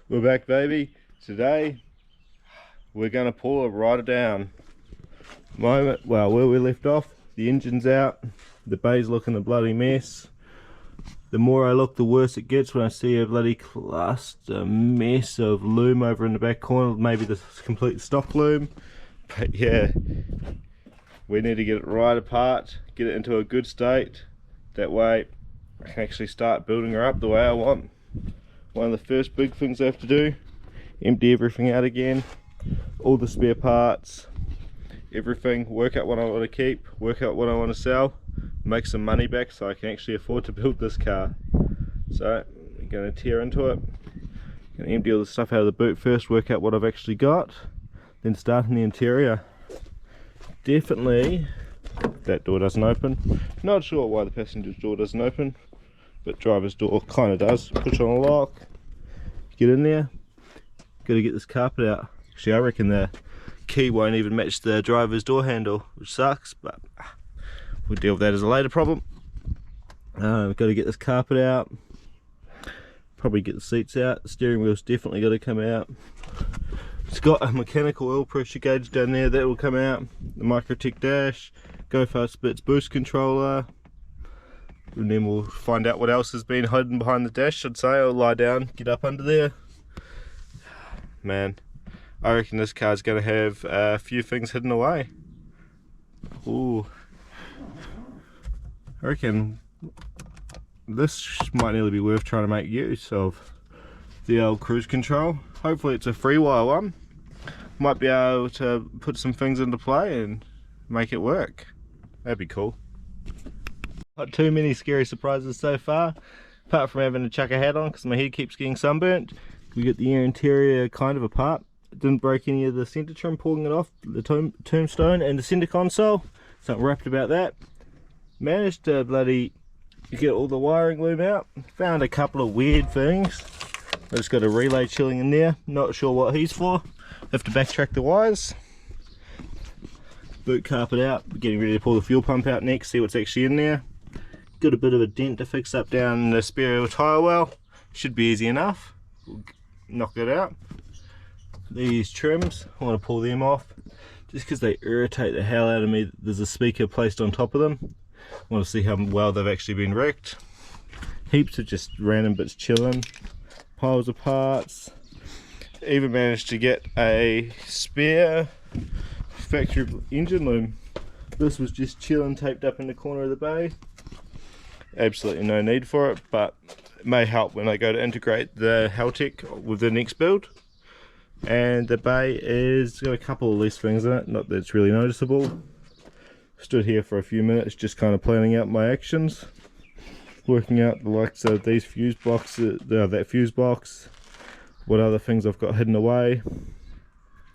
We're back, baby. Today we're going to pull a rider down. Where we left off, the engine's out, the bay's looking a bloody mess. The more I look, the worse it gets when I see a bloody cluster mess of loom over in the back corner, maybe the complete stock loom. But yeah, we need to get it right apart, get it into a good state. That way I can actually start building her up the way I want. One of the first big things I have to do, empty everything out again, all the spare parts, everything, work out what I want to keep, work out what I want to sell, make some money back so I can actually afford to build this car. So I'm going to tear into it, going to empty all the stuff out of the boot first, work out what I've actually got, then start in the interior. Definitely that door doesn't open, not sure why the passenger's door doesn't open, but driver's door kind of does. Push on a lock, get in there. Got to get this carpet out. Actually, I reckon the key won't even match the driver's door handle, which sucks, but we'll deal with that as a later problem. Got to get this carpet out, probably get the seats out. The steering wheel's definitely got to come out. It's got a mechanical oil pressure gauge down there, that will come out. The Microtech dash, Go Fast Bits boost controller, and then we'll find out what else has been hidden behind the dash. I'd say I'll lie down, get up under there. Man, I reckon this car's going to have a few things hidden away. Ooh, I reckon this might nearly be worth trying to make use of. The old cruise control. Hopefully it's a freewire one. Might be able to put some things into play and make it work. That'd be cool. Not too many scary surprises so far, apart from having to chuck a hat on because my head keeps getting sunburnt. We got the interior kind of apart. Didn't break any of the center trim pulling it off, the tombstone and the center console. So I'm wrapped about that. Managed to bloody get all the wiring loom out. Found a couple of weird things. I just got a relay chilling in there. Not sure what he's for. Have to backtrack the wires. Boot carpet out. We're getting ready to pull the fuel pump out next, see what's actually in there. Got a bit of a dent to fix up down the spare tyre well. Should be easy enough. We'll knock it out. These trims, I want to pull them off just because they irritate the hell out of me. There's a speaker placed on top of them. I want to see how well they've actually been wrecked. Heaps of just random bits chilling. Piles of parts. Even managed to get a spare factory engine loom. This was just chilling, taped up in the corner of the bay. Absolutely no need for it, but it may help when I go to integrate the Haltech with the next build. And the bay is got a couple of loose things in it, not that it's really noticeable. Stood here for a few minutes just kind of planning out my actions, working out the likes of these fuse boxes, that fuse box, what other things I've got hidden away,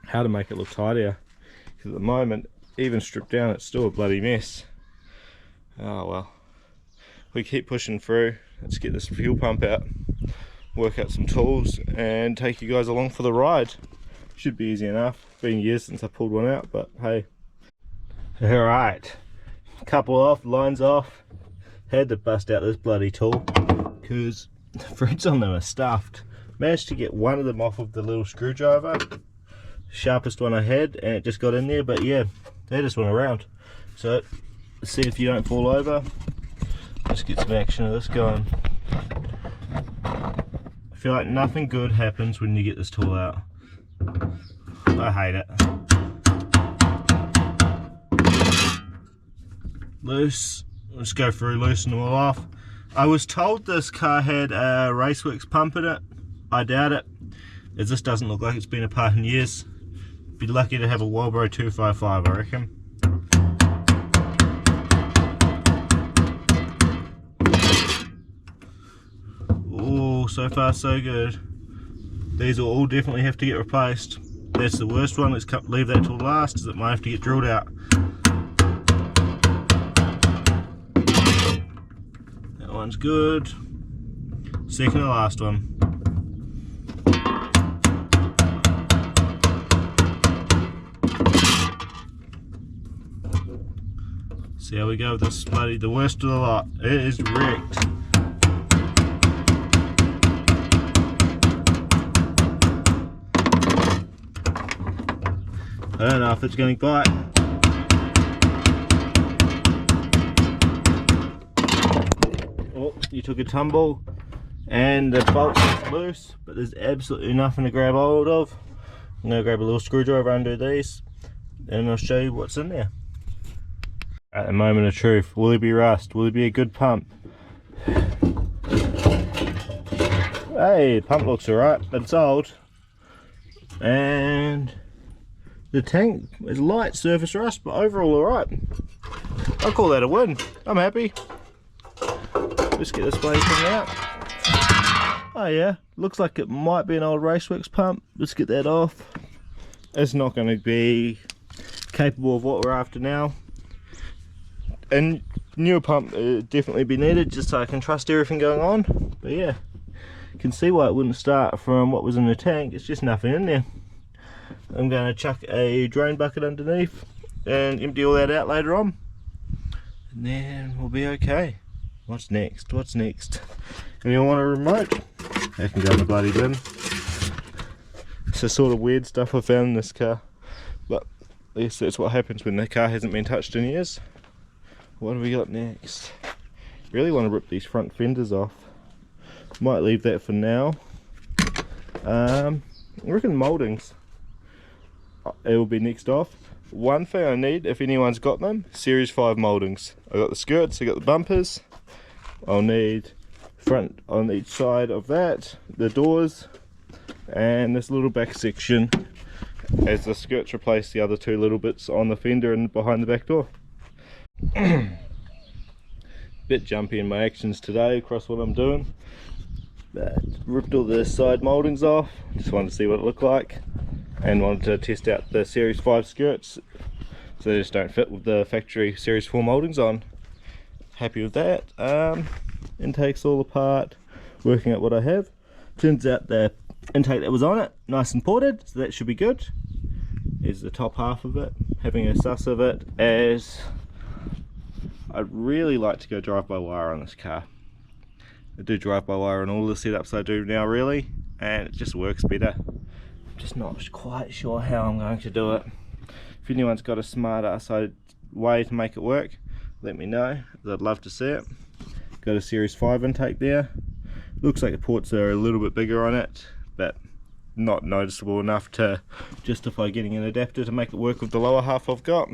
how to make it look tidier, because at the moment, even stripped down, it's still a bloody mess. Oh well, we keep pushing through. Let's get this fuel pump out, work out some tools and take you guys along for the ride. Should be easy enough. Been years since I pulled one out, but hey. Alright, couple off, lines off. Had to bust out this bloody tool because the threads on them are stuffed. Managed to get one of them off of the little screwdriver, sharpest one I had, and it just got in there, but yeah, they just went around. So see if you don't fall over. Let's get some action of this going. I feel like nothing good happens when you get this tool out. I hate it. Loose. Let's go through, loosen them all off. I was told this car had a Raceworks pump in it. I doubt it, as this doesn't look like it's been apart in years. Be lucky to have a Walbro 255, I reckon. Oh, so far so good. These will all definitely have to get replaced. That's the worst one. Let's leave that till last, as it might have to get drilled out. That one's good. Second to last one. See how we go with this bloody, the worst of the lot. It is wrecked. I don't know if it's going to bite. Oh, you took a tumble and the bolt is loose, but there's absolutely nothing to grab hold of. I'm going to grab a little screwdriver, undo these, and I'll show you what's in there. At the moment of truth, will it be rust? Will it be a good pump? Hey, the pump looks alright, but it's old. And the tank is light surface rust, but overall alright. I'll call that a win. I'm happy. Let's get this blade thing out. Oh yeah, looks like it might be an old Raceworks pump. Let's get that off. It's not going to be capable of what we're after now. And newer pump definitely be needed, just so I can trust everything going on. But yeah, you can see why it wouldn't start from what was in the tank. It's just nothing in there. I'm going to chuck a drain bucket underneath and empty all that out later on, and then we'll be okay. What's next? What's next? Anyone want a remote? That can go in the bloody bin. It's the sort of weird stuff I found in this car, but at least that's what happens when the car hasn't been touched in years. What have we got next? Really want to rip these front fenders off. Might leave that for now. I reckon mouldings, it will be next off. One thing I need, if anyone's got them, Series 5 mouldings. I got the skirts, I got the bumpers. I'll need front on each side of that, the doors, and this little back section, as the skirts replace the other two little bits on the fender and behind the back door. Bit jumpy in my actions today across what I'm doing, but ripped all the side mouldings off. Just wanted to see what it looked like, and wanted to test out the Series 5 skirts, so they just don't fit with the factory Series 4 mouldings on. Happy with that. Intake's all apart, working out what I have. Turns out the intake that was on it, nice and ported, so that should be good. Is the top half of it, having a suss of it, as I'd really like to go drive-by-wire on this car. I do drive-by-wire on all the setups I do now, really, and it just works better. I'm just not quite sure how I'm going to do it. If anyone's got a smart ass way to make it work, let me know. I'd love to see it. Got a Series 5 intake there. Looks like the ports are a little bit bigger on it, but not noticeable enough to justify getting an adapter to make it work with the lower half I've got.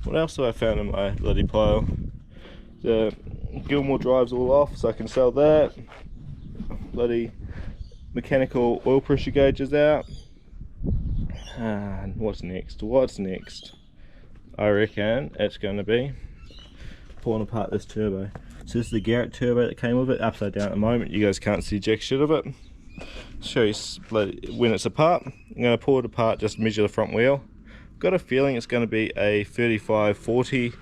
What else have I found in my bloody pile? The Gilmore drive's all off, so I can sell that. Bloody mechanical oil pressure gauge is out. And what's next? What's next? I reckon it's going to be pulling apart this turbo. So this is the Garrett turbo that came with it, upside down at the moment. You guys can't see jack shit of it. Show you when it's apart. I'm going to pull it apart, just measure the front wheel. Got a feeling it's going to be a 35-40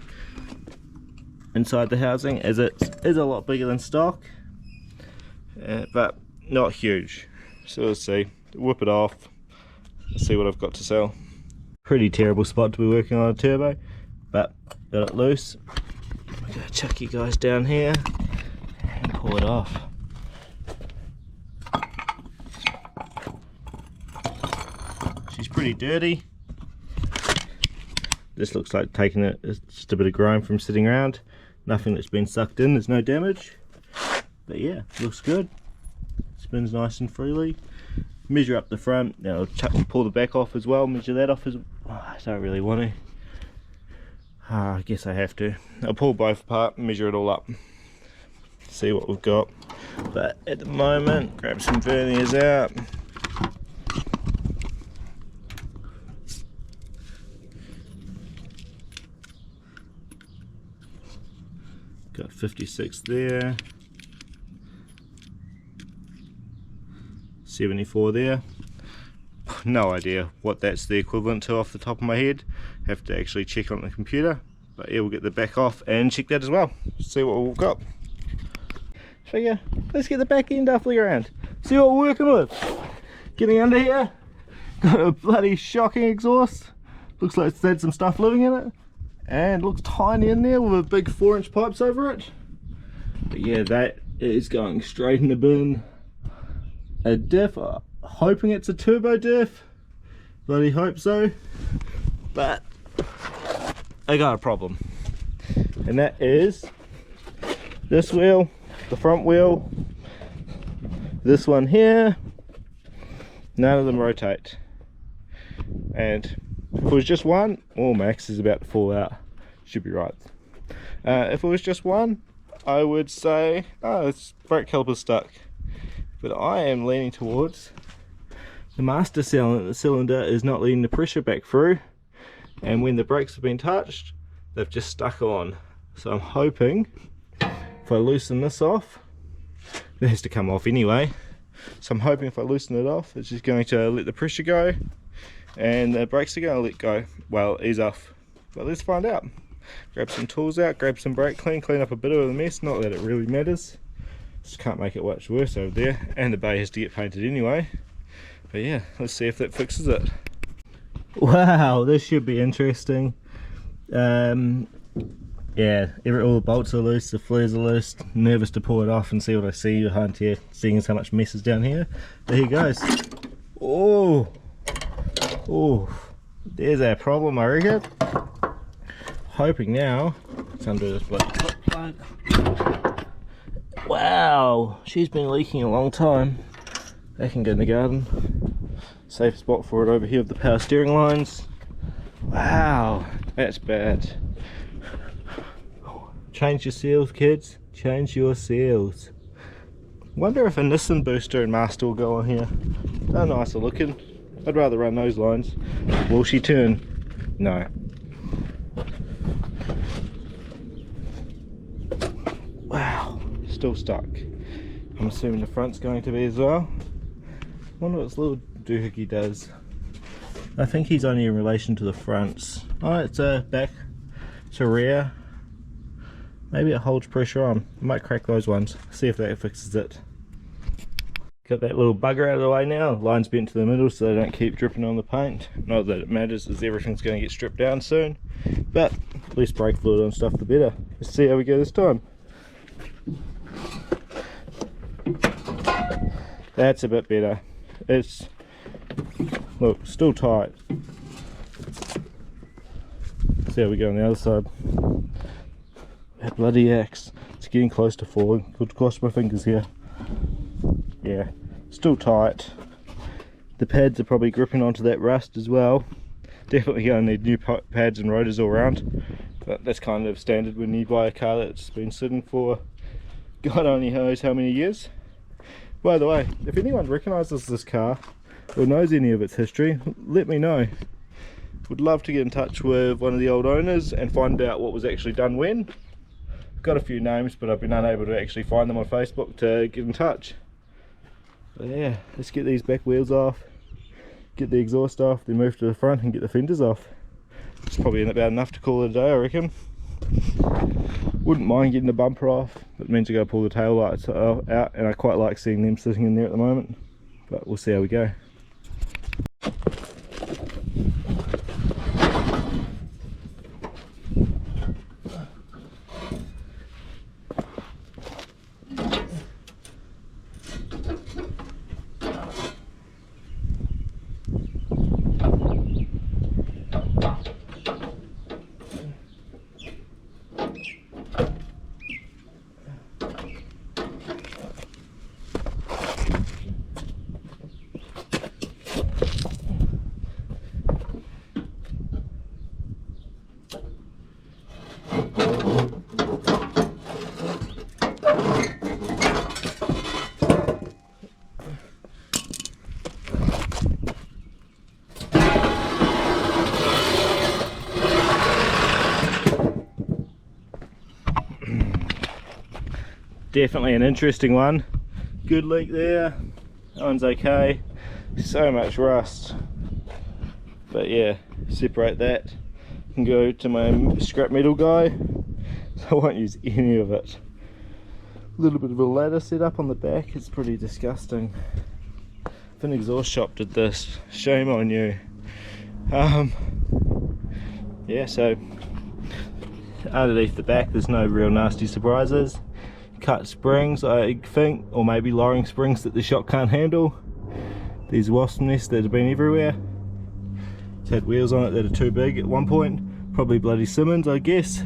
inside the housing, as it is a lot bigger than stock, but not huge. So let's see, whip it off, let's see what I've got to sell. Pretty terrible spot to be working on a turbo, but got it loose. I'm going to chuck you guys down here and pull it off. She's pretty dirty. This looks like taking it, it's just a bit of grime from sitting around. Nothing that's been sucked in, there's no damage. But yeah, looks good. Spins nice and freely. Measure up the front. Now I'll pull the back off as well, measure that off as well. Oh, I don't really want to. I guess I have to. I'll pull both apart, measure it all up, see what we've got. But at the moment, grab some verniers out. Got 56 there, 74 there. No idea what that's the equivalent to off the top of my head. Have to actually check on the computer. But yeah, we'll get the back off and check that as well. See what we've got. So yeah, let's get the back end off the ground. See what we're working with. Getting under here. Got a bloody shocking exhaust. Looks like it's had some stuff living in it. And looks tiny in there with a big 4-inch pipes over it. But yeah, that is going straight in the bin. A diff, hoping it's a turbo diff. Bloody hope so. But I got a problem, and that is this wheel, the front wheel, this one here, none of them rotate. And if it was just one, my axe is about to fall out, should be right. If it was just one, I would say, oh, it's brake caliper stuck. But I am leaning towards the master cylinder is not letting the pressure back through, and when the brakes have been touched, they've just stuck on. So I'm hoping if I loosen this off, it has to come off anyway, so I'm hoping if I loosen it off, it's just going to let the pressure go and the brakes are going to let go, well, ease off. But let's find out. Grab some tools out, grab some brake clean up a bit of the mess, not that it really matters, just can't make it much worse over there, and the bay has to get painted anyway. But yeah, let's see if that fixes it. Wow, this should be interesting. Yeah, all the bolts are loose, the flares are loose. Nervous to pull it off and see what I see behind here, seeing as how much mess is down here. There he goes. Oh, there's our problem, I reckon. Hoping now, let's undo this bloody plug. Wow, she's been leaking a long time. That can go in the garden. Safe spot for it over here with the power steering lines. Wow, that's bad. Change your seals, kids. Change your seals. Wonder if a Nissan booster and master will go on here. They're nicer looking. I'd rather run those lines. Will she turn? No. Wow, still stuck. I'm assuming the front's going to be as well. Wonder what this little doohickey does. I think he's only in relation to the fronts. Oh, it's a back to rear. Maybe it holds pressure on. I might crack those ones, see if that fixes it. Got that little bugger out of the way now. Line's bent to the middle so they don't keep dripping on the paint. Not that it matters, as everything's going to get stripped down soon. But less brake fluid on stuff, the better. Let's see how we go this time. That's a bit better. It's, look, still tight. See how we go on the other side. That bloody axe, it's getting close to falling. Could cross my fingers here. Yeah, still tight. The pads are probably gripping onto that rust as well. Definitely going to need new pads and rotors all around, but that's kind of standard when you buy a car that's been sitting for God only knows how many years. By the way, if anyone recognises this car or knows any of its history, let me know. Would love to get in touch with one of the old owners and find out what was actually done when. Got a few names, but I've been unable to actually find them on Facebook to get in touch. But yeah, let's get these back wheels off, get the exhaust off, then move to the front and get the fenders off. It's probably about enough to call it a day, I reckon. Wouldn't mind getting the bumper off, but it means I gotta pull the tail lights out, and I quite like seeing them sitting in there at the moment. But we'll see how we go. Definitely an interesting one. Good leak there. That one's okay. So much rust. But yeah, separate that. Can go to my scrap metal guy. I won't use any of it. A little bit of a ladder set up on the back. It's pretty disgusting. If an exhaust shop did this, shame on you. Yeah, so underneath the back there's no real nasty surprises. Cut springs, I think, or maybe lowering springs that the shop can't handle. These wasp nests that have been everywhere. It's had wheels on it that are too big at one point, probably bloody Simmons I guess.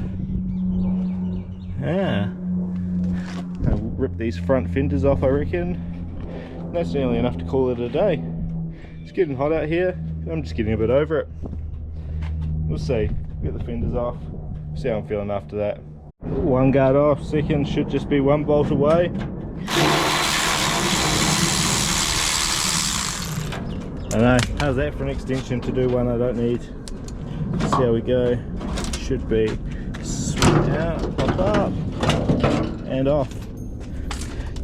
Yeah, I'll rip these front fenders off I reckon. That's nearly enough to call it a day. It's getting hot out here, I'm just getting a bit over it. We'll see, get the fenders off, see how I'm feeling after that. One guard off, second should just be one bolt away. I know, how's that for an extension to do one I don't need? See how we go. Should be swing out, pop up, and off.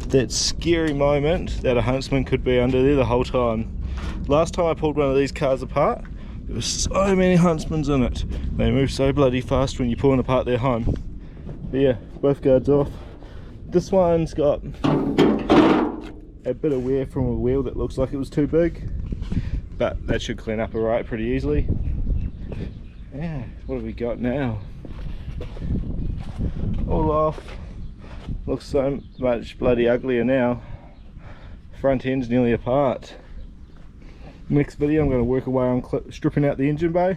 That scary moment that a huntsman could be under there the whole time. Last time I pulled one of these cars apart, there was so many huntsmans in it. They move so bloody fast when you're pulling apart their home. But yeah, both guards off. This one's got a bit of wear from a wheel that looks like it was too big, but that should clean up alright pretty easily. Yeah, what have we got now? All off. Looks so much bloody uglier now. Front end's nearly apart. Next video I'm going to work away on stripping out the engine bay.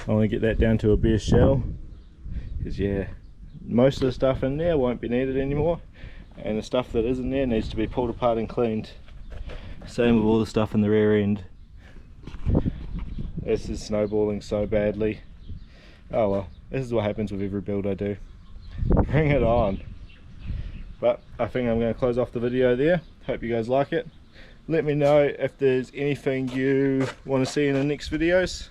I want to get that down to a bare shell, because yeah, most of the stuff in there won't be needed anymore, and the stuff that is in there needs to be pulled apart and cleaned. Same with all the stuff in the rear end. This is snowballing so badly. Oh well, this is what happens with every build I do. Bring it on. But I think I'm going to close off the video there. Hope you guys like it. Let me know if there's anything you want to see in the next videos.